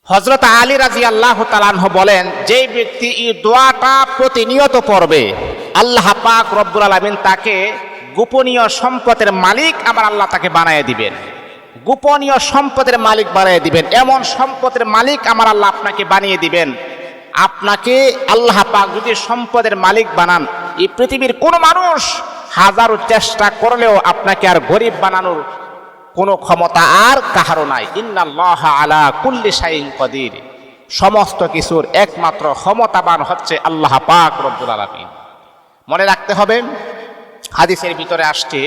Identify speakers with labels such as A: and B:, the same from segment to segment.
A: হযরত আলী রাদিয়াল্লাহু তাআলা আনহু বলেন, যে ব্যক্তি এই দোয়াটা প্রতিনিয়ত পড়বে, আল্লাহ পাক রব্বুল আলামিন তাকে গোপনীয় সম্পদের মালিক আমার আল্লাহ তাকে বানায় দিবেন। গোপনীয় সম্পদের মালিক বানিয়ে দিবেন। এমন সম্পদের মালিক আমার আল্লাহ আপনাকে বানিয়ে দিবেন। আপনাকে আল্লাহ পাক যদি সম্পদের মালিক বানান, এই পৃথিবীর কোনো মানুষ হাজারো চেষ্টা করলেও আপনাকে আর গরিব বানানোর কোনো ক্ষমতা আর কাহারও নাই। ইন্নাল্লাহা আলা কুল্লি শাইইন কাদির। সমস্ত কিছুর একমাত্র ক্ষমতাবান হচ্ছে আল্লাহ পাক রব্বুল আলামিন। মনে রাখতে হবে, হাদিসের ভিতরে আসছে,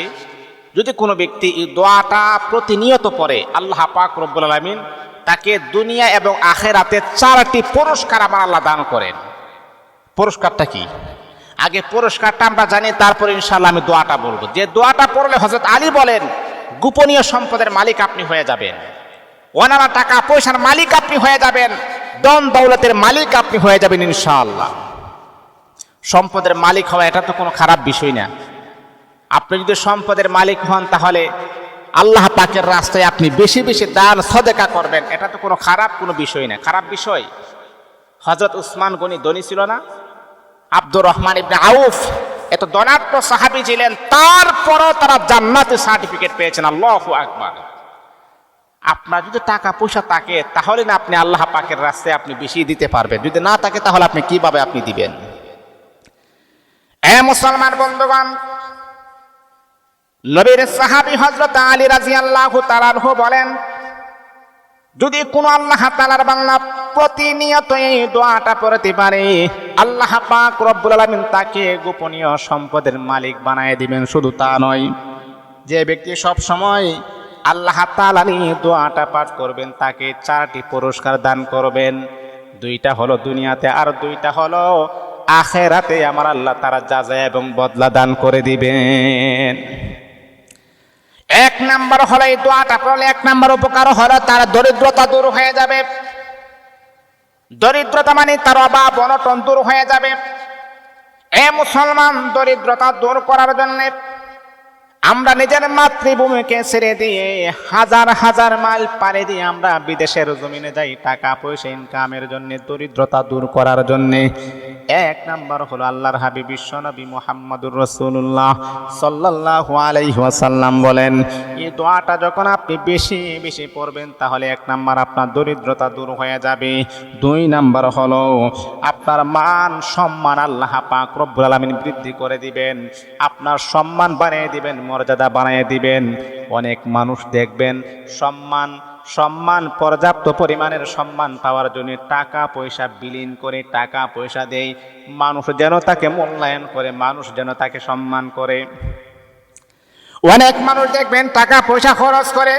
A: যদি কোনো ব্যক্তি এই দোয়াটা প্রতিনিয়ত পড়ে, আল্লাহ পাক রব্বুল আলামিন তাকে দুনিয়া এবং আখিরাতে 4টি পুরস্কার আমার আল্লাহ দান করেন। পুরস্কারটা কি? আগে পুরস্কারটা আমরা জানি, তারপরে ইনশাআল্লাহ আমি দোয়াটা বলবো। যে দোয়াটা পড়লে হযরত আলী বলেন, গোপনীয় সম্পদের মালিক আপনি হয়ে যাবেন, অনারা টাকা পয়সার মালিক আপনি হয়ে যাবেন, ধন দৌলতের মালিক আপনি হয়ে যাবেন ইনশাআল্লাহ। সম্পদের মালিক হওয়া এটা তো কোনো খারাপ বিষয় না। আপনি যদি সম্পদের মালিক হন, তাহলে আল্লাহ পাকের রাস্তায় আপনি বেশি বেশি দান সদকা করবেন, এটা তো কোনো খারাপ কোনো বিষয় না। খারাপ বিষয়, হযরত উসমান গনি ধনী ছিল না? আব্দুর রহমান ইবনে আউফ এত ধনাঢ্য সাহাবী ছিলেন, তারপরও তারা জান্নাতের সার্টিফিকেট পেয়েছেন। আল্লাহু আকবার। আপনার যদি টাকা পয়সা থাকে, তাহলে না আপনি আল্লাহ পাকের রাস্তায় আপনি বেশি দিতে পারবেন। যদি না থাকে, তাহলে আপনি কিভাবে আপনি দিবেন? মুসলমান বন্ধুগণ, নবীর সাহাবী হযরত আলী রাদিয়াল্লাহু তাআলা আনহু বলেন, যদি কোন আল্লাহ তাআলার বান্দা প্রতিনিয়ত এই দোয়াটা পড়তে পারে, আল্লাহ পাক রব্বুল আলামিন তাকে গোপনীয় সম্পদের মালিক বানায় দিবেন। শুধু তা নয়, যে ব্যক্তি সব সময় আল্লাহ তাআলার এই দোয়াটা পাঠ করবেন, তাকে 4টি পুরস্কার দান করবেন। 2টা হলো দুনিয়াতে, আর 2টা হলো আখিরাতে আমার আল্লাহ তাআলা জাযা এবং বদলা দান করে দিবেন। 1 নাম্বার হলো, এই দোয়াটা পড়লে 1 নাম্বার উপকার হলো তার দরিদ্রতা দূর হয়ে যাবে। দরিদ্রতা মানে তার অভাব অনটন দূর হয়ে যাবে। মুসলমান, দরিদ্রতা দূর করার জন্য আমরা নিজের মাতৃভূমিকে ছেড়ে দিয়ে হাজার হাজার মাইল পাড়ি দিয়ে আমরা বিদেশের জমিনে যাই টাকা পয়সা ইনকামের জন্য, দরিদ্রতা দূর করার জন্য। 1 নাম্বার হলো আল্লাহর হাবিব বিশ্বনবী মুহাম্মদুর রাসূলুল্লাহ সাল্লাল্লাহু আলাইহি ওয়াসাল্লাম বলেন, এই দোয়াটা যখন আপনি বেশি বেশি পড়বেন, তাহলে 1 নাম্বার আপনার দরিদ্রতা দূর হয়ে যাবে। 2 নাম্বার হলো আপনার মান সম্মান আল্লাহ পাক রব্বুল আলামিন বৃদ্ধি করে দিবেন। আপনার সম্মান বাড়িয়ে দিবেন, মর্যাদা বানিয়ে দিবেন। অনেক মানুষ দেখবেন সম্মান পর্যাপ্ত পরিমাণের সম্মান পাওয়ার জন্য টাকা পয়সা বিলীন করে, টাকা পয়সা দেয়, মানুষ যেন তাকে মূল্যায়ন করে, মানুষ যেন তাকে সম্মান করে। অনেক মানুষ দেখবেন টাকা পয়সা খরচ করে,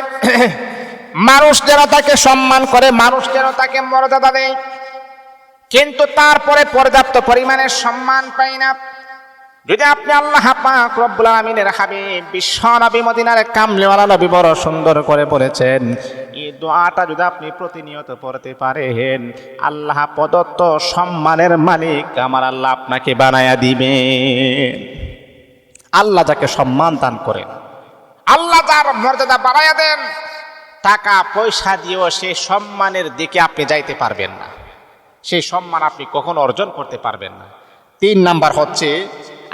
A: মানুষ যেন তাকে সম্মান করে, মানুষ যেন তাকে মর্যাদা দেয়, কিন্তু তারপরে পর্যাপ্ত পরিমাণের সম্মান পায় না। যদি আপনি আল্লাহ পাক রব্বুল আলামিনের হাবিব বিশ্বনবী মদিনার কামলিওয়ালা নবী বড় সুন্দর করে বলেছেন, এই দোয়াটা যদি আপনি প্রতিনিয়ত পড়তে পারেন, আল্লাহ প্রদত্ত সম্মানের মালিক আমার আল্লাহ আপনাকে বানায়া দিবেন। আল্লাহ যাকে সম্মান দান করেন, আল্লাহ যার মর্যাদা বাড়ায়া দেন, টাকা পয়সা দিয়েও সেই সম্মানের দিকে আপনি যাইতে পারবেন না, সেই সম্মান আপনি কখনো অর্জন করতে পারবেন না। 3 নাম্বার হচ্ছে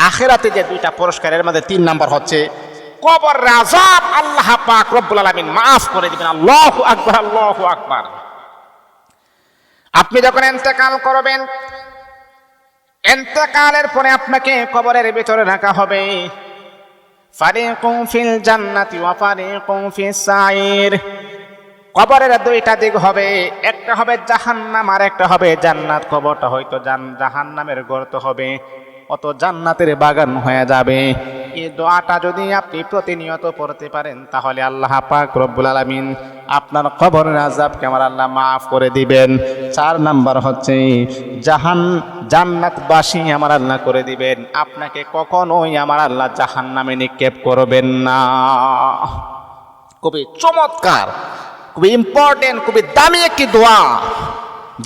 A: আখিরাতে যে 2টা পুরস্কারের মধ্যে 3 নাম্বার হচ্ছে কবরের আযাব আল্লাহ পাক রব্বুল আলামিন মাফ করে দিবেন। আল্লাহু আকবার, আল্লাহু আকবার। আপনি যখন ইন্তেকাল করবেন, ইন্তেকালের পরে আপনাকে কবরের ভিতরে রাখা হবে। ফারিকুম ফিল জান্নাতি ওয়া ফারিকুম ফিস সাইর। কবরের 2টা দিক হবে, একটা হবে জাহান্নাম আর একটা হবে জান্নাত। কবরটা হয়তো জাহান্নামের গর্ত হবে, অত জান্নাতের বাগান হয়ে যাবে। এই দোয়াটা যদি আপনি প্রতিনিয়ত পড়তে পারেন, তাহলে আল্লাহ পাক রব্বুল আলামিন আপনার কবরের আযাবকে আমার আল্লাহ মাফ করে দিবেন। 4 নাম্বার হচ্ছে জান্নাতবাসী আমার আল্লাহ করে দিবেন। আপনাকে কখনোই আমার আল্লাহ জাহান্নামে নিক্ষেপ করবেন না। খুবই চমৎকার, খুবই ইম্পর্টেন্ট, খুবই দামি একটি দোয়া,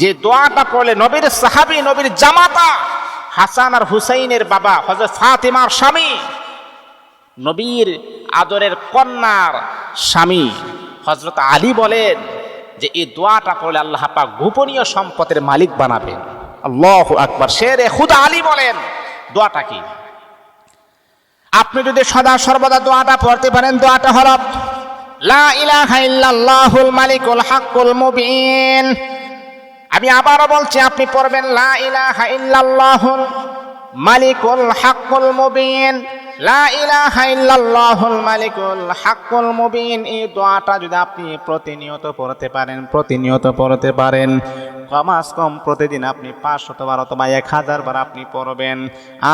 A: যে দোয়াটা পড়লে নবীর সাহাবী, নবীর জামাতা হাসান আর হুসাইনের বাবা হযরত ফাতিমার স্বামী, নবীর আদরের কন্যার স্বামী হযরত আলী বলেন, যে এই দোয়াটা পড়লে আল্লাহ পাক গোপনীয় সম্পদের মালিক বানাবেন। আল্লাহু আকবার। শেরে খুদা আলী বলেন দোয়াটা কি? আপনি যদি সদা সর্বদা দোয়াটা পড়তে পারেন, দোয়াটা হলো লা ইলাহা ইল্লাল্লাহুল মালিকুল হাক্কুল মুবিন। আমি আবারও বলছি, আপনি পড়বেন লা ইলাহা ইল্লাল্লাহুল মালিকুল হাক্কুল মুবিন, লা ইলাহা ইল্লাল্লাহুল মালিকুল হাক্কুল মুবিন। এই দোয়াটা যদি আপনি প্রতিনিয়ত পড়তে পারেন, কমাস কম প্রতিদিন আপনি 500 বার অথবা 1000 বার আপনি পড়বেন।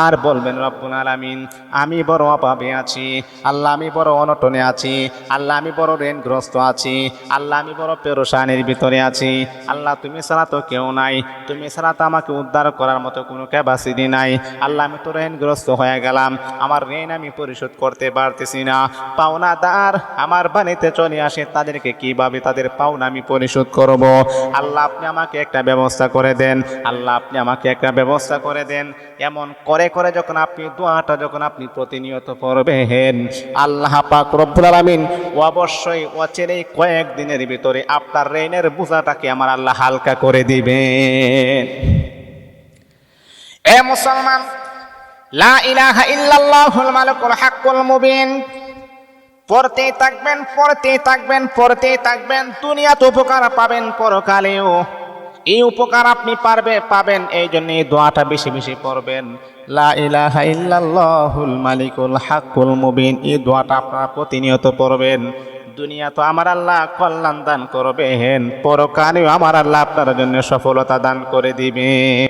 A: আর বলবেন রব্বুল আলামিন, আমি বড় অভাবে আছি আল্লাহ, আমি বড় অনটনে আছি আল্লাহ, আমি বড় ঋণগ্রস্ত আছি আল্লাহ, আমি বড় পেরেশানির ভিতরে আছি আল্লাহ, তুমি ছাড়া তো কেউ নাই, তুমি ছাড়া তো আমাকে উদ্ধার করার মতো কোনো ক্যাপাসিটি নাই আল্লাহ, আমি তো ঋণগ্রস্ত হয়ে গেলাম, আমার ঋণ আমি পরিশোধ করতে পারতেছি না। পাওনাদার আমার বাড়িতে চলে আসে, তাদেরকে কিভাবে তাদের পাওনা আমি পরিশোধ করব? আল্লাহ আপনি আমাকে একটা ব্যবস্থা করে দেন, আল্লাহ আপনি আমাকে একটা ব্যবস্থা করে দেন। এমন করে করে যখন আপনি দোয়াটা আপনি প্রতিনিয়ত পড়বেন, আল্লাহ পাক রব্বুল আলামিন অবশ্যই অচিরেই কয়েকদিনের ভিতরে আপনার ঋণের বোঝাটাকে আমার আল্লাহ হালকা করে দিবেন। এ মুসলমান, লা ইলাহা ইল্লাল্লাহুল মালিকুল হাক্কুল মুবিন পড়তেই থাকবেন। দুনিয়াতে উপকার পাবেন, পরকালেও এই উপকার আপনি পাবেন। এই জন্য এই দোয়াটা বেশি বেশি পড়বেন, লা ইলাহা ইল্লাল্লাহুল মালিকুল হাক্কুল মুবিন। এই দোয়াটা আপনারা প্রতিনিয়ত পড়বেন। দুনিয়া তো আমার আল্লাহ কল্যাণ দান করবেন, পরকালেও আমার আল্লাহ আপনার জন্য সফলতা দান করে দিবেন।